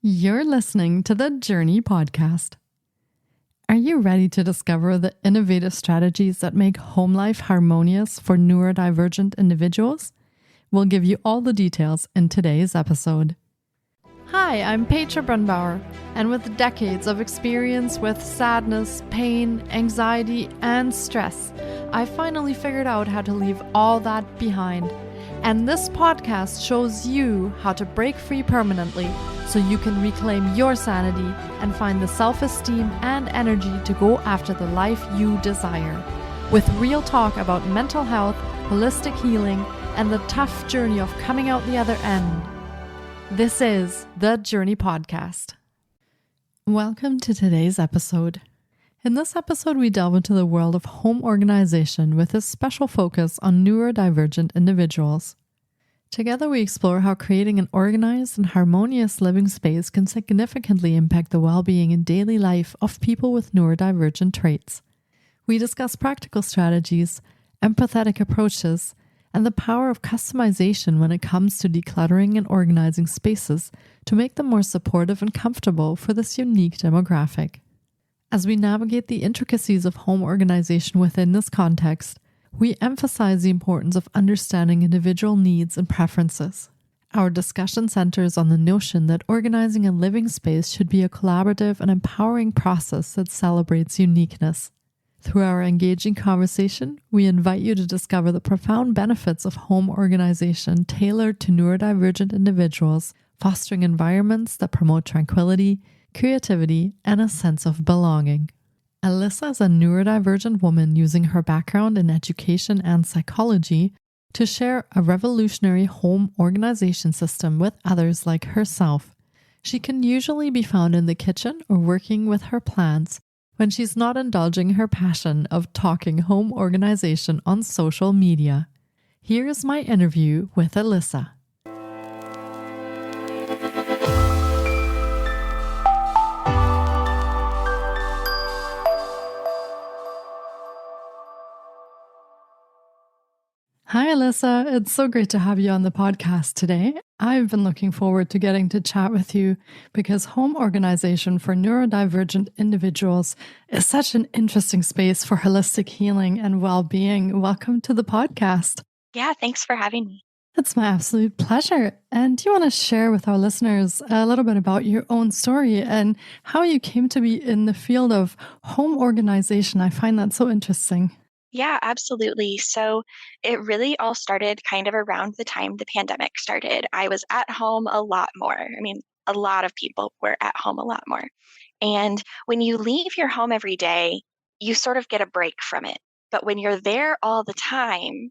You're listening to the Journey Podcast. Are you ready to discover the innovative strategies that make home life harmonious for neurodivergent individuals? We'll give you all the details in today's episode. Hi, I'm Petra Brunbauer, and with decades of experience with sadness, pain, anxiety, and stress, I finally figured out how to leave all that behind. And this podcast shows you how to break free permanently so you can reclaim your sanity and find the self-esteem and energy to go after the life you desire. With real talk about mental health, holistic healing, and the tough journey of coming out the other end. This is the Journey Podcast. Welcome to today's episode. In this episode, we delve into the world of home organization with a special focus on neurodivergent individuals. Together, we explore how creating an organized and harmonious living space can significantly impact the well-being and daily life of people with neurodivergent traits. We discuss practical strategies, empathetic approaches, and the power of customization when it comes to decluttering and organizing spaces to make them more supportive and comfortable for this unique demographic. As we navigate the intricacies of home organization within this context, we emphasize the importance of understanding individual needs and preferences. Our discussion centers on the notion that organizing a living space should be a collaborative and empowering process that celebrates uniqueness. Through our engaging conversation, we invite you to discover the profound benefits of home organization tailored to neurodivergent individuals, fostering environments that promote tranquility, creativity, and a sense of belonging. Alyssa is a neurodivergent woman using her background in education and psychology to share a revolutionary home organization system with others like herself. She can usually be found in the kitchen or working with her plants when she's not indulging her passion of talking home organization on social media. Here is my interview with Alyssa. Hi, Alyssa. It's so great to have you on the podcast today. I've been looking forward to getting to chat with you because home organization for neurodivergent individuals is such an interesting space for holistic healing and well-being. Welcome to the podcast. Yeah, thanks for having me. It's my absolute pleasure. And do you want to share with our listeners a little bit about your own story and how you came to be in the field of home organization? I find that so interesting. Yeah, absolutely. So it really all started kind of around the time the pandemic started. I was at home a lot more. I mean, a lot of people were at home a lot more. And when you leave your home every day, you sort of get a break from it. But when you're there all the time,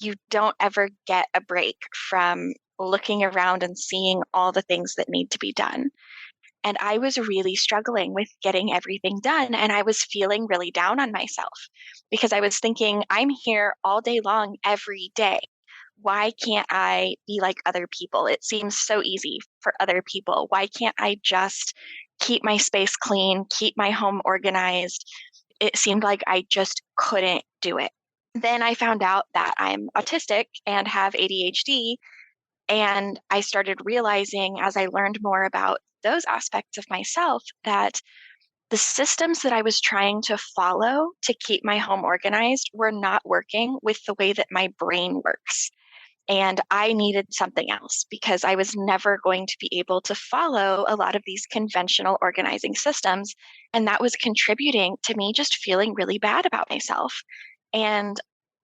you don't ever get a break from looking around and seeing all the things that need to be done. And I was really struggling with getting everything done. And I was feeling really down on myself because I was thinking, I'm here all day long, every day. Why can't I be like other people? It seems so easy for other people. Why can't I just keep my space clean, keep my home organized? It seemed like I just couldn't do it. Then I found out that I'm autistic and have ADHD. And I started realizing as I learned more about those aspects of myself that the systems that I was trying to follow to keep my home organized were not working with the way that my brain works. And I needed something else because I was never going to be able to follow a lot of these conventional organizing systems. And that was contributing to me just feeling really bad about myself. And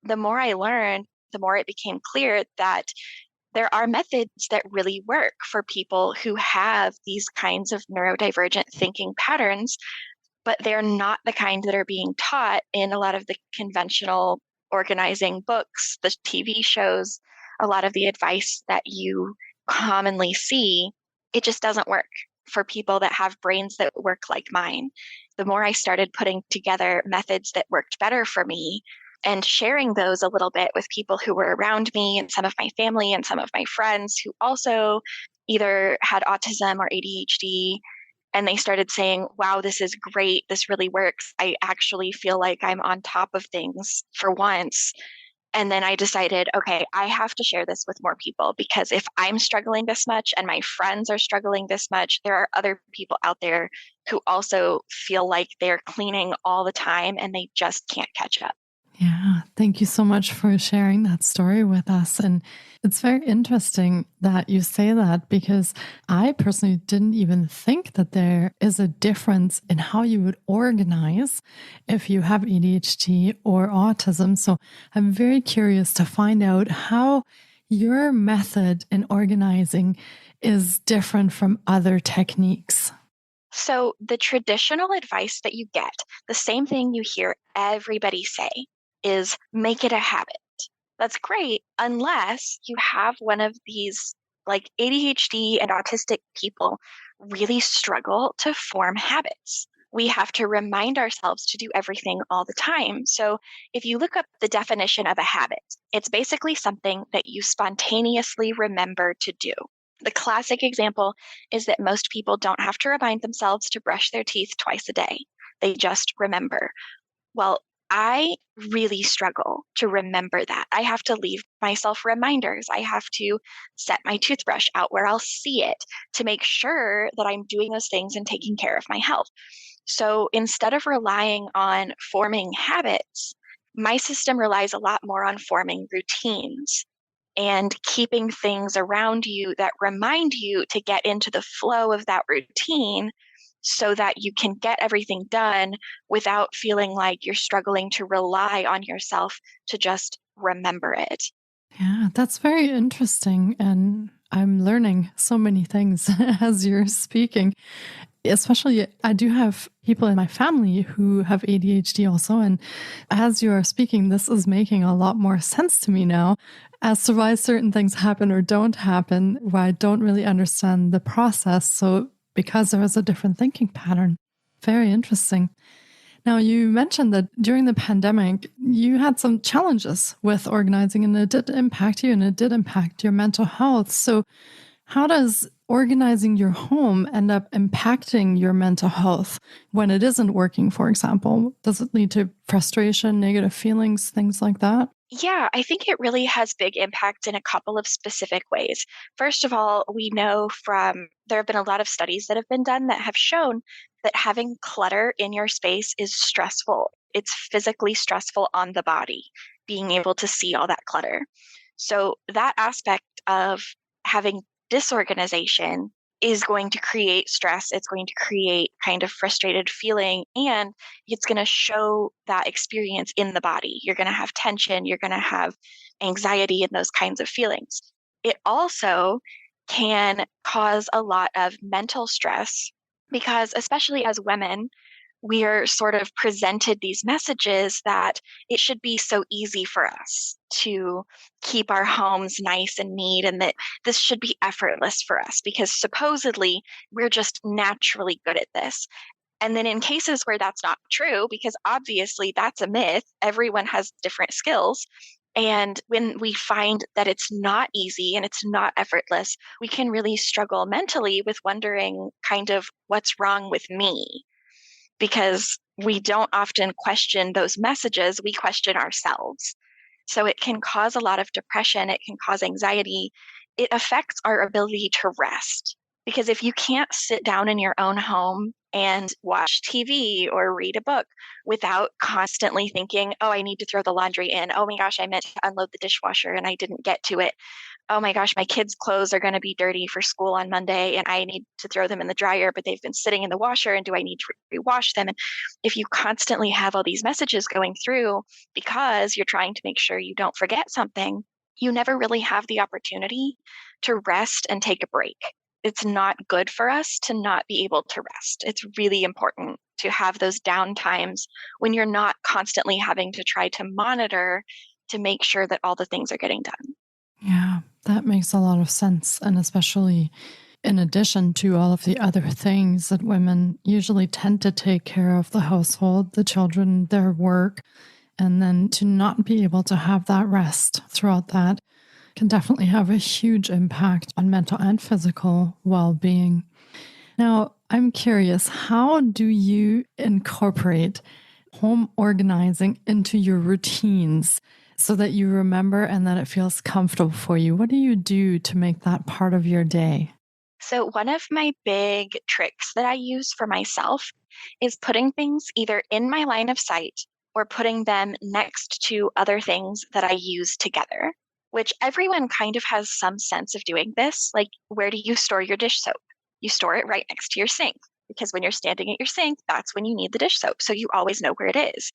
the more I learned, the more it became clear that there are methods that really work for people who have these kinds of neurodivergent thinking patterns, but they're not the kind that are being taught in a lot of the conventional organizing books, the TV shows, a lot of the advice that you commonly see. It just doesn't work for people that have brains that work like mine. The more I started putting together methods that worked better for me, and sharing those a little bit with people who were around me and some of my family and some of my friends who also either had autism or ADHD. And they started saying, wow, this is great. This really works. I actually feel like I'm on top of things for once. And then I decided, okay, I have to share this with more people, because if I'm struggling this much and my friends are struggling this much, there are other people out there who also feel like they're cleaning all the time and they just can't catch up. Yeah, thank you so much for sharing that story with us. And it's very interesting that you say that, because I personally didn't even think that there is a difference in how you would organize if you have ADHD or autism. So I'm very curious to find out how your method in organizing is different from other techniques. So, the traditional advice that you get, the same thing you hear everybody say, is make it a habit. That's great unless you have one of these, like ADHD and autistic people really struggle to form habits. We have to remind ourselves to do everything all the time. So, if you look up the definition of a habit, it's basically something that you spontaneously remember to do. The classic example is that most people don't have to remind themselves to brush their teeth twice a day. They just remember. Well, I really struggle to remember that. I have to leave myself reminders. I have to set my toothbrush out where I'll see it to make sure that I'm doing those things and taking care of my health. So instead of relying on forming habits, my system relies a lot more on forming routines and keeping things around you that remind you to get into the flow of that routine so that you can get everything done without feeling like you're struggling to rely on yourself to just remember it. Yeah, that's very interesting. And I'm learning so many things as you're speaking. Especially, I do have people in my family who have ADHD also. And as you are speaking, this is making a lot more sense to me now as to why certain things happen or don't happen, why I don't really understand the process. So, because there is a different thinking pattern. Very interesting. Now, you mentioned that during the pandemic, you had some challenges with organizing, and it did impact you and it did impact your mental health. So, how does organizing your home end up impacting your mental health when it isn't working, for example? Does it lead to frustration, negative feelings, things like that? Yeah, I think it really has big impact in a couple of specific ways. First of all, we know there have been a lot of studies that have been done that have shown that having clutter in your space is stressful. It's physically stressful on the body, being able to see all that clutter. So, that aspect of having disorganization is going to create stress. It's going to create kind of frustrated feeling, and it's going to show that experience in the body. You're going to have tension, you're going to have anxiety and those kinds of feelings. It also can cause a lot of mental stress because, especially as women, we are sort of presented these messages that it should be so easy for us to keep our homes nice and neat, and that this should be effortless for us because supposedly we're just naturally good at this. And then in cases where that's not true, because obviously that's a myth, everyone has different skills. And when we find that it's not easy and it's not effortless, we can really struggle mentally with wondering kind of what's wrong with me, because we don't often question those messages, we question ourselves. So it can cause a lot of depression, it can cause anxiety. It affects our ability to rest. Because if you can't sit down in your own home and watch TV or read a book without constantly thinking, oh, I need to throw the laundry in. Oh my gosh, I meant to unload the dishwasher and I didn't get to it. Oh my gosh, my kids' clothes are going to be dirty for school on Monday and I need to throw them in the dryer, but they've been sitting in the washer and do I need to rewash them? And if you constantly have all these messages going through because you're trying to make sure you don't forget something, you never really have the opportunity to rest and take a break. It's not good for us to not be able to rest. It's really important to have those down times when you're not constantly having to try to monitor to make sure that all the things are getting done. Yeah, that makes a lot of sense. And especially in addition to all of the other things that women usually tend to take care of, the household, the children, their work, and then to not be able to have that rest throughout that can definitely have a huge impact on mental and physical well-being. Now, I'm curious, how do you incorporate home organizing into your routines so that you remember and that it feels comfortable for you? What do you do to make that part of your day? So, one of my big tricks that I use for myself is putting things either in my line of sight or putting them next to other things that I use together, which everyone kind of has some sense of doing this. Like, where do you store your dish soap? You store it right next to your sink because when you're standing at your sink, that's when you need the dish soap. So, you always know where it is.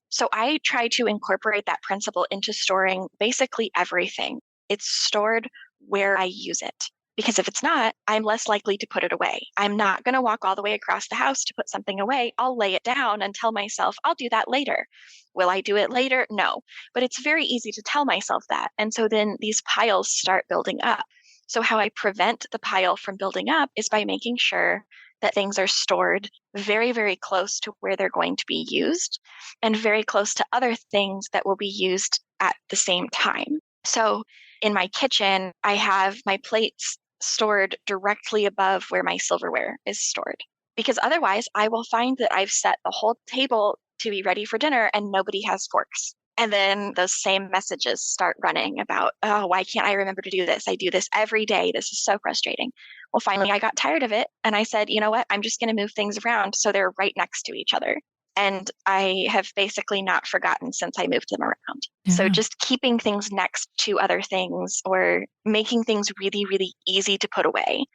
So, I try to incorporate that principle into storing basically everything. It's stored where I use it. Because if it's not, I'm less likely to put it away. I'm not going to walk all the way across the house to put something away. I'll lay it down and tell myself, I'll do that later. Will I do it later? No. But it's very easy to tell myself that. And so then these piles start building up. So, how I prevent the pile from building up is by making sure that things are stored very, very close to where they're going to be used and very close to other things that will be used at the same time. So, in my kitchen, I have my plates stored directly above where my silverware is stored. Because otherwise, I will find that I've set the whole table to be ready for dinner and nobody has forks. And then those same messages start running about, oh, why can't I remember to do this? I do this every day. This is so frustrating. Well, finally, I got tired of it. And I said, you know what? I'm just going to move things around so they're right next to each other. And I have basically not forgotten since I moved them around. So Yeah. just keeping things next to other things or making things really, really easy to put away.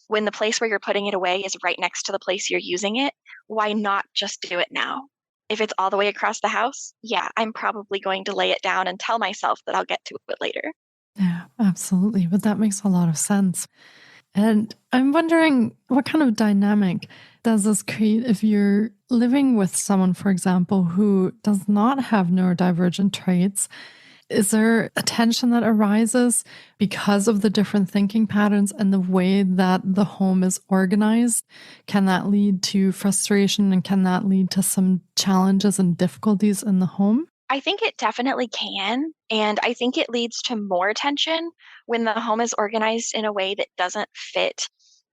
When the place where you're putting it away is right next to the place you're using it, why not just do it now? If it's all the way across the house, yeah, I'm probably going to lay it down and tell myself that I'll get to it later. Yeah, absolutely. But that makes a lot of sense. And I'm wondering what kind of dynamic does this create if you're living with someone, for example, who does not have neurodivergent traits? Is there a tension that arises because of the different thinking patterns and the way that the home is organized? Can that lead to frustration and can that lead to some challenges and difficulties in the home? I think it definitely can. And I think it leads to more tension when the home is organized in a way that doesn't fit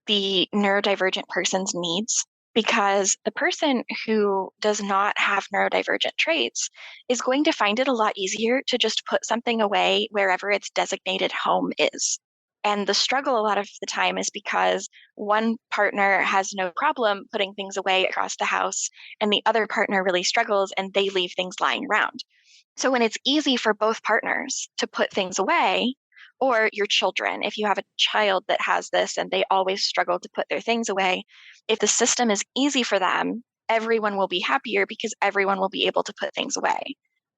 the neurodivergent person's needs. Because the person who does not have neurodivergent traits is going to find it a lot easier to just put something away wherever its designated home is. And the struggle a lot of the time is because one partner has no problem putting things away across the house, and the other partner really struggles and they leave things lying around. So when it's easy for both partners to put things away, or your children, if you have a child that has this and they always struggle to put their things away, if the system is easy for them, everyone will be happier because everyone will be able to put things away.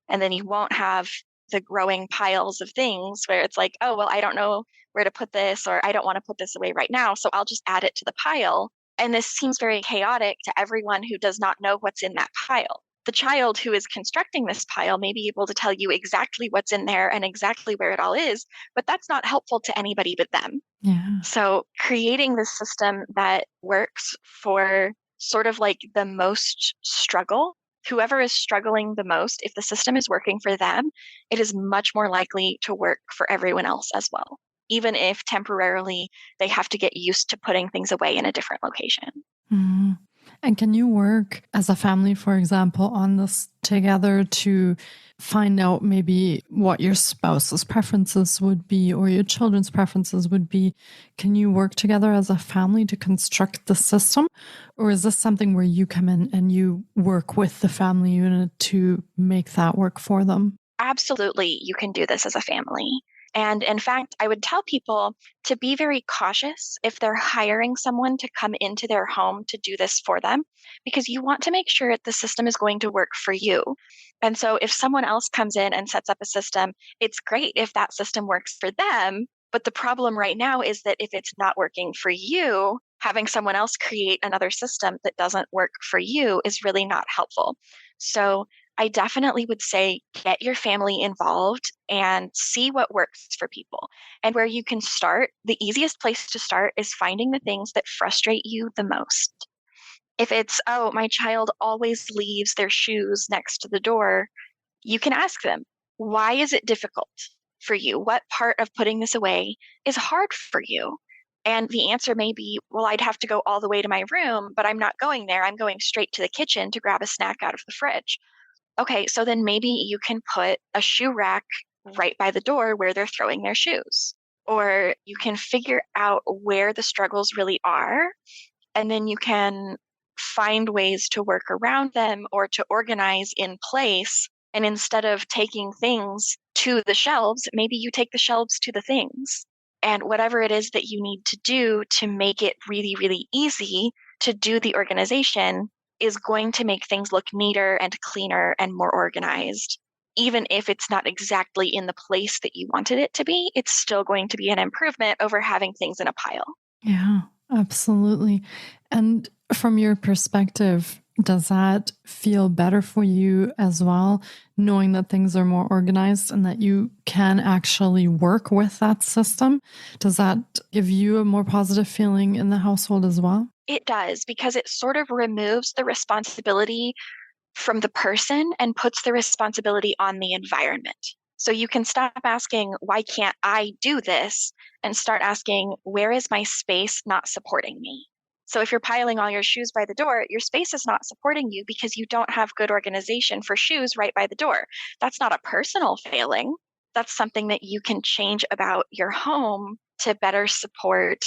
And then you won't have the growing piles of things where it's like, oh, well, I don't know where to put this, or I don't want to put this away right now. So I'll just add it to the pile. And this seems very chaotic to everyone who does not know what's in that pile. The child who is constructing this pile may be able to tell you exactly what's in there and exactly where it all is, but that's not helpful to anybody but them. Yeah. So creating this system that works for sort of like the most struggle, whoever is struggling the most, if the system is working for them, it is much more likely to work for everyone else as well, even if temporarily they have to get used to putting things away in a different location. Mhm. And can you work as a family, for example, on this together to find out maybe what your spouse's preferences would be or your children's preferences would be? Can you work together as a family to construct the system? Or is this something where you come in and you work with the family unit to make that work for them? Absolutely, you can do this as a family. And in fact, I would tell people to be very cautious if they're hiring someone to come into their home to do this for them, because you want to make sure the system is going to work for you. And so if someone else comes in and sets up a system, it's great if that system works for them. But the problem right now is that if it's not working for you, having someone else create another system that doesn't work for you is really not helpful. So I definitely would say get your family involved and see what works for people. And where you can start, the easiest place to start is finding the things that frustrate you the most. If it's, oh, my child always leaves their shoes next to the door, you can ask them, why is it difficult for you? What part of putting this away is hard for you? And the answer may be, well, I'd have to go all the way to my room, but I'm not going there. I'm going straight to the kitchen to grab a snack out of the fridge. Okay, so then maybe you can put a shoe rack right by the door where they're throwing their shoes. Or you can figure out where the struggles really are, and then you can find ways to work around them or to organize in place. And instead of taking things to the shelves, maybe you take the shelves to the things. And whatever it is that you need to do to make it really, really easy to do the organization is going to make things look neater and cleaner and more organized. Even if it's not exactly in the place that you wanted it to be, it's still going to be an improvement over having things in a pile. Yeah, absolutely. And from your perspective, does that feel better for you as well, knowing that things are more organized and that you can actually work with that system? Does that give you a more positive feeling in the household as well? It does, because it sort of removes the responsibility from the person and puts the responsibility on the environment. So you can stop asking, why can't I do this? And start asking, where is my space not supporting me? So if you're piling all your shoes by the door, your space is not supporting you because you don't have good organization for shoes right by the door. That's not a personal failing. That's something that you can change about your home to better support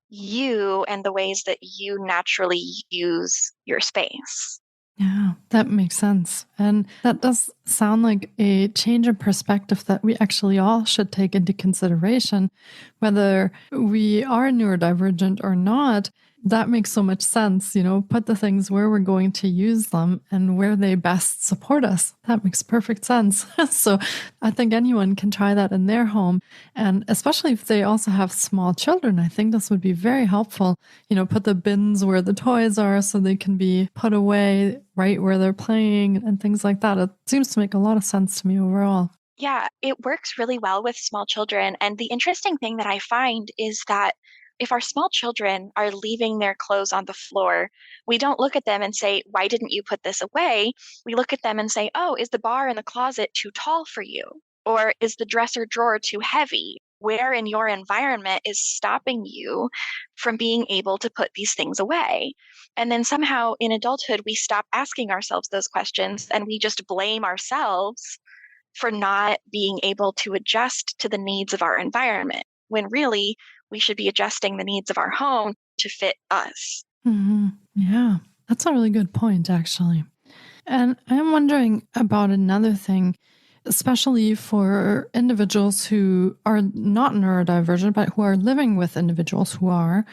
you and the ways that you naturally use your space. Yeah, that makes sense. And that does sound like a change in perspective that we actually all should take into consideration, whether we are neurodivergent or not. That makes so much sense. Put the things where we're going to use them and where they best support us. That makes perfect sense. So I think anyone can try that in their home. And especially if they also have small children, I think this would be very helpful. Put the bins where the toys are so they can be put away right where they're playing and things like that. It seems to make a lot of sense to me overall. Yeah, it works really well with small children. And the interesting thing that I find is that if our small children are leaving their clothes on the floor, we don't look at them and say, why didn't you put this away? We look at them and say, oh, is the bar in the closet too tall for you? Or is the dresser drawer too heavy? Where in your environment is stopping you from being able to put these things away? And then somehow in adulthood, we stop asking ourselves those questions and we just blame ourselves for not being able to adjust to the needs of our environment, when really we should be adjusting the needs of our home to fit us. Yeah, that's a really good point, actually. And I'm wondering about another thing, especially for individuals who are not neurodivergent, but who are living with individuals who are.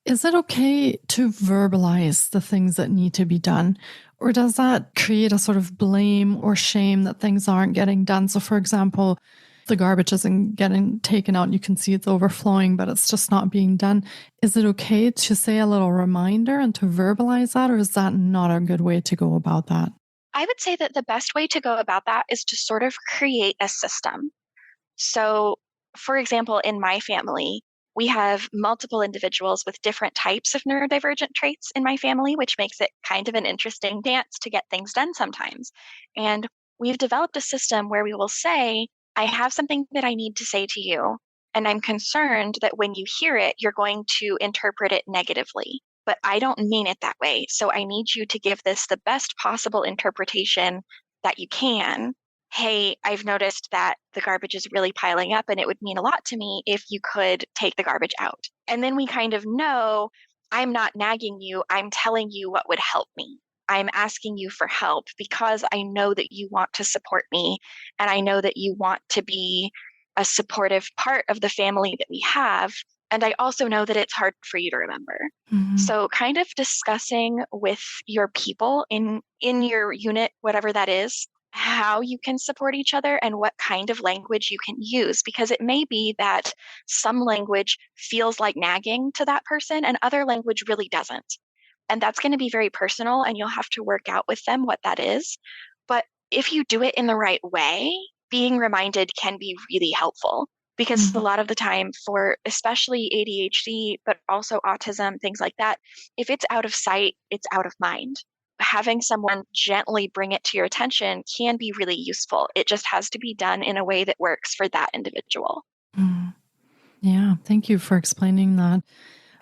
Is it okay to verbalize the things that need to be done? Or does that create a sort of blame or shame that things aren't getting done? So, for example, the garbage isn't getting taken out. You can see it's overflowing, but it's just not being done. Is it okay to say a little reminder and to verbalize that? Or is that not a good way to go about that? I would say that the best way to go about that is to sort of create a system. So, for example, in my family, we have multiple individuals with different types of neurodivergent traits in my family, which makes it kind of an interesting dance to get things done sometimes. And we've developed a system where we will say, I have something that I need to say to you, and I'm concerned that when you hear it, you're going to interpret it negatively. But I don't mean it that way. So I need you to give this the best possible interpretation that you can. Hey, I've noticed that the garbage is really piling up, and it would mean a lot to me if you could take the garbage out. And then we kind of know, I'm not nagging you, I'm telling you what would help me. I'm asking you for help because I know that you want to support me, and I know that you want to be a supportive part of the family that we have. And I also know that it's hard for you to remember. Mhm. So kind of discussing with your people in your unit, whatever that is, how you can support each other and what kind of language you can use, because it may be that some language feels like nagging to that person and other language really doesn't. And that's going to be very personal, and you'll have to work out with them what that is. But if you do it in the right way, being reminded can be really helpful, because a Mhm. lot of the time, for especially ADHD, but also autism, things like that, if it's out of sight, it's out of mind. Having someone gently bring it to your attention can be really useful. It just has to be done in a way that works for that individual. Mhm. Yeah, thank you for explaining that.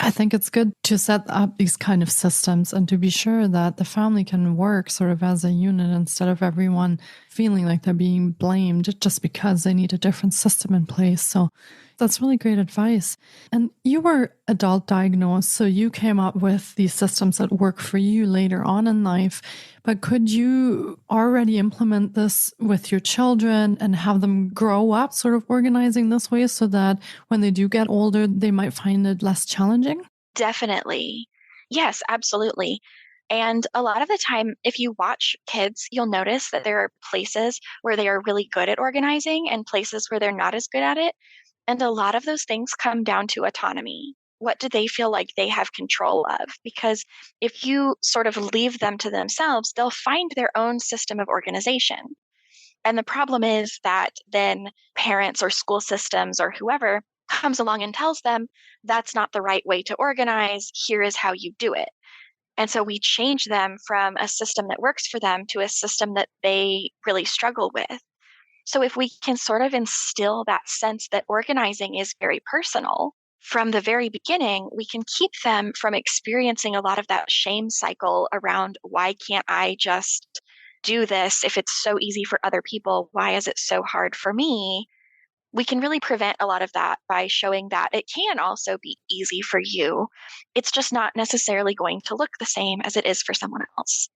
I think it's good to set up these kind of systems and to be sure that the family can work sort of as a unit instead of everyone feeling like they're being blamed just because they need a different system in place. So that's really great advice. And you were adult diagnosed, so you came up with these systems that work for you later on in life. But could you already implement this with your children and have them grow up sort of organizing this way so that when they do get older, they might find it less challenging? Definitely. Yes, absolutely. And a lot of the time, if you watch kids, you'll notice that there are places where they are really good at organizing and places where they're not as good at it. And a lot of those things come down to autonomy. What do they feel like they have control of? Because if you sort of leave them to themselves, they'll find their own system of organization. And the problem is that then parents or school systems or whoever comes along and tells them that's not the right way to organize. Here is how you do it. And so we change them from a system that works for them to a system that they really struggle with. So if we can sort of instill that sense that organizing is very personal from the very beginning, we can keep them from experiencing a lot of that shame cycle around why can't I just do this if it's so easy for other people? Why is it so hard for me? We can really prevent a lot of that by showing that it can also be easy for you. It's just not necessarily going to look the same as it is for someone else.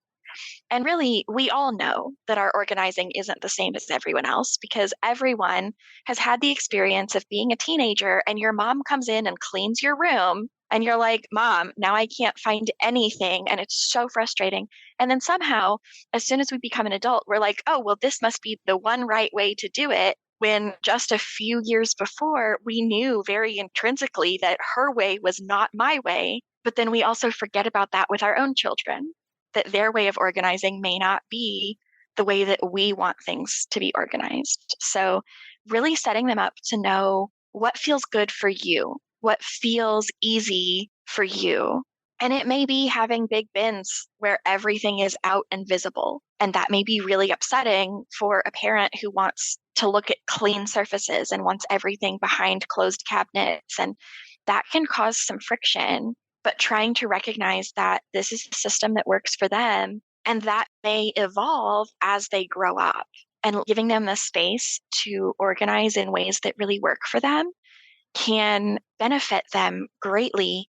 And really, we all know that our organizing isn't the same as everyone else because everyone has had the experience of being a teenager and your mom comes in and cleans your room. And you're like, Mom, now I can't find anything. And it's so frustrating. And then somehow, as soon as we become an adult, we're like, oh, well, this must be the one right way to do it. When just a few years before, we knew very intrinsically that her way was not my way. But then we also forget about that with our own children, that their way of organizing may not be the way that we want things to be organized. So really setting them up to know what feels good for you, what feels easy for you. And it may be having big bins where everything is out and visible. And that may be really upsetting for a parent who wants to look at clean surfaces and wants everything behind closed cabinets. And that can cause some friction, but trying to recognize that this is the system that works for them and that may evolve as they grow up, and giving them the space to organize in ways that really work for them can benefit them greatly,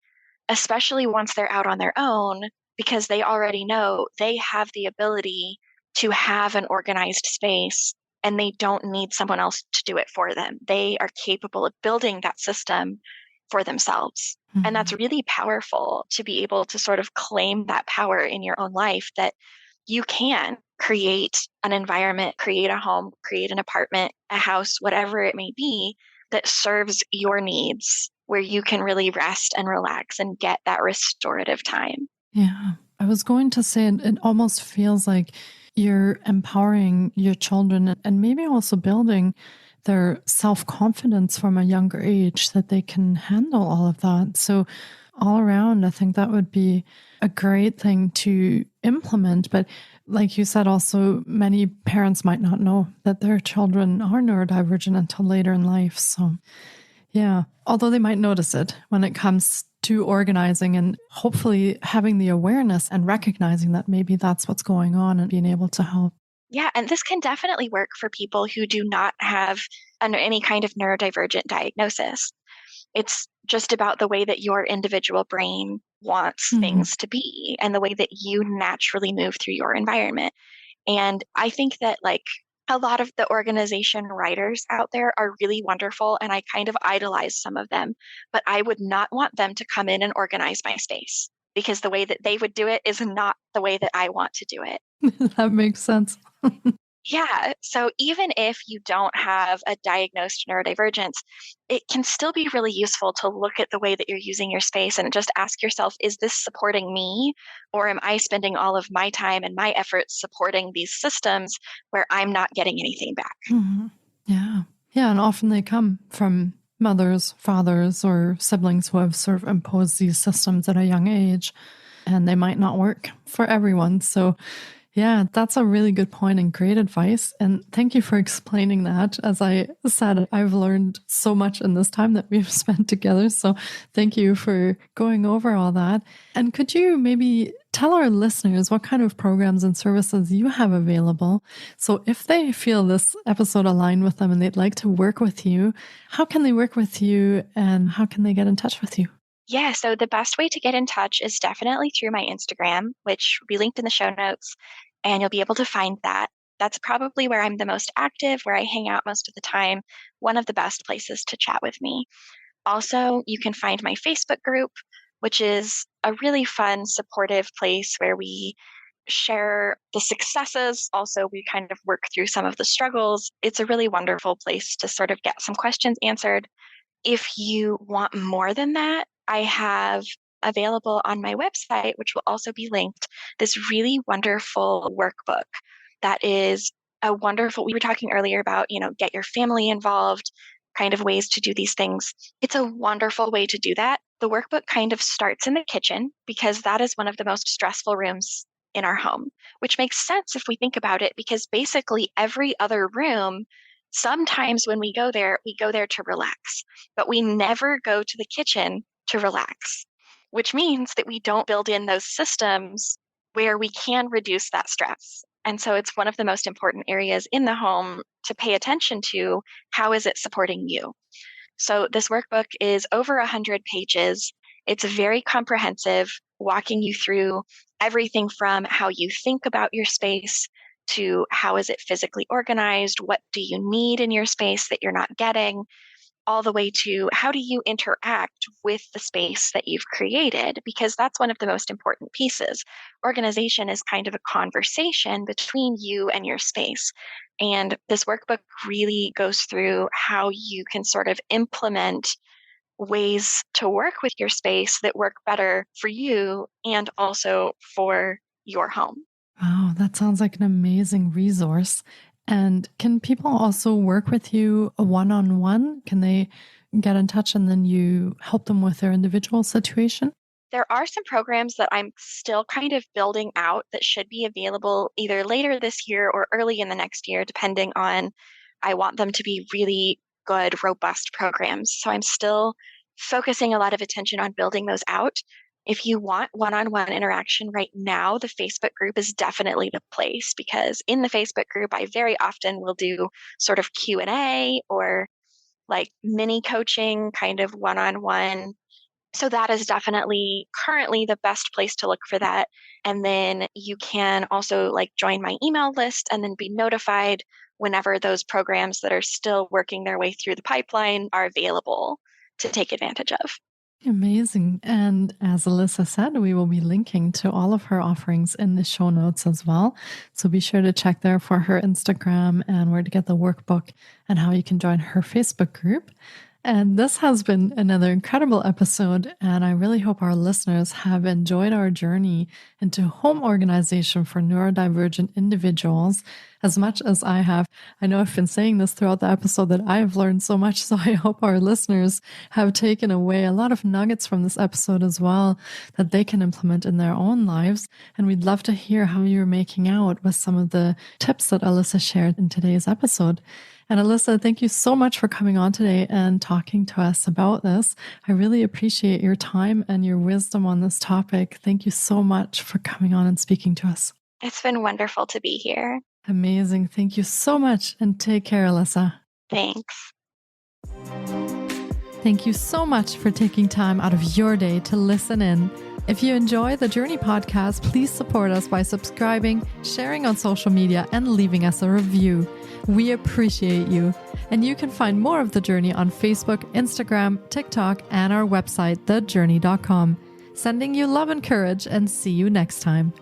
especially once they're out on their own, because they already know they have the ability to have an organized space and they don't need someone else to do it for them. They are capable of building that system for themselves. And that's really powerful to be able to sort of claim that power in your own life that you can create an environment, create a home, create an apartment, a house, whatever it may be that serves your needs, where you can really rest and relax and get that restorative time. Yeah, I was going to say it almost feels like you're empowering your children and maybe also building their self-confidence from a younger age that they can handle all of that. So all around, I think that would be a great thing to implement. But like you said, also many parents might not know that their children are neurodivergent until later in life. So yeah, although they might notice it when it comes to organizing and hopefully having the awareness and recognizing that maybe that's what's going on and being able to help. Yeah, and this can definitely work for people who do not have any kind of neurodivergent diagnosis. It's just about the way that your individual brain wants things to be and the way that you naturally move through your environment. And I think that a lot of the organization writers out there are really wonderful and I kind of idolize some of them, but I would not want them to come in and organize my space because the way that they would do it is not the way that I want to do it. That makes sense. Yeah. So even if you don't have a diagnosed neurodivergence, it can still be really useful to look at the way that you're using your space and just ask yourself, is this supporting me? Or am I spending all of my time and my efforts supporting these systems where I'm not getting anything back? Yeah. Yeah. And often they come from mothers, fathers, or siblings who have sort of imposed these systems at a young age, and they might not work for everyone. So Yeah, that's a really good point and great advice. And thank you for explaining that. As I said, I've learned so much in this time that we've spent together. So thank you for going over all that. And could you maybe tell our listeners what kind of programs and services you have available? So if they feel this episode aligned with them and they'd like to work with you, how can they work with you and how can they get in touch with you? Yeah, so the best way to get in touch is definitely through my Instagram, which we linked in the show notes, and you'll be able to find that. That's probably where I'm the most active, where I hang out most of the time, one of the best places to chat with me. Also, you can find my Facebook group, which is a really fun, supportive place where we share the successes. Also, we kind of work through some of the struggles. It's a really wonderful place to sort of get some questions answered. If you want more than that, I have available on my website, which will also be linked, this really wonderful workbook that is a wonderful, we were talking earlier about, get your family involved, kind of ways to do these things. It's a wonderful way to do that. The workbook kind of starts in the kitchen because that is one of the most stressful rooms in our home, which makes sense if we think about it, because basically every other room, sometimes when we go there to relax, but we never go to the kitchen to relax, which means that we don't build in those systems where we can reduce that stress. And so it's one of the most important areas in the home to pay attention to. How is it supporting you? So this workbook is over 100 pages. It's very comprehensive, walking you through everything from how you think about your space to how is it physically organized, what do you need in your space that you're not getting, all the way to how do you interact with the space that you've created, because that's one of the most important pieces. Organization is kind of a conversation between you and your space. And this workbook really goes through how you can sort of implement ways to work with your space that work better for you and also for your home. Wow, that sounds like an amazing resource. And can people also work with you one-on-one? Can they get in touch and then you help them with their individual situation? There are some programs that I'm still kind of building out that should be available either later this year or early in the next year, depending on, I want them to be really good, robust programs. So I'm still focusing a lot of attention on building those out. If you want one-on-one interaction right now, the Facebook group is definitely the place, because in the Facebook group, I very often will do sort of Q&A or like mini coaching, kind of one-on-one. So that is definitely currently the best place to look for that. And then you can also like join my email list and then be notified whenever those programs that are still working their way through the pipeline are available to take advantage of. Amazing. And as Alyssa said, we will be linking to all of her offerings in the show notes as well. So be sure to check there for her Instagram and where to get the workbook and how you can join her Facebook group. And this has been another incredible episode, and I really hope our listeners have enjoyed our journey into home organization for neurodivergent individuals as much as I have. I know I've been saying this throughout the episode that I have learned so much, so I hope our listeners have taken away a lot of nuggets from this episode as well that they can implement in their own lives. And we'd love to hear how you're making out with some of the tips that Alyssa shared in today's episode. And Alyssa, thank you so much for coming on today and talking to us about this. I really appreciate your time and your wisdom on this topic. Thank you so much for coming on and speaking to us. It's been wonderful to be here. Amazing. Thank you so much. And take care, Alyssa. Thanks. Thank you so much for taking time out of your day to listen in. If you enjoy the Journey podcast, please support us by subscribing, sharing on social media, and leaving us a review. We appreciate you. And you can find more of The Journey on Facebook, Instagram, TikTok, and our website, thejourney.com. Sending you love and courage, and see you next time.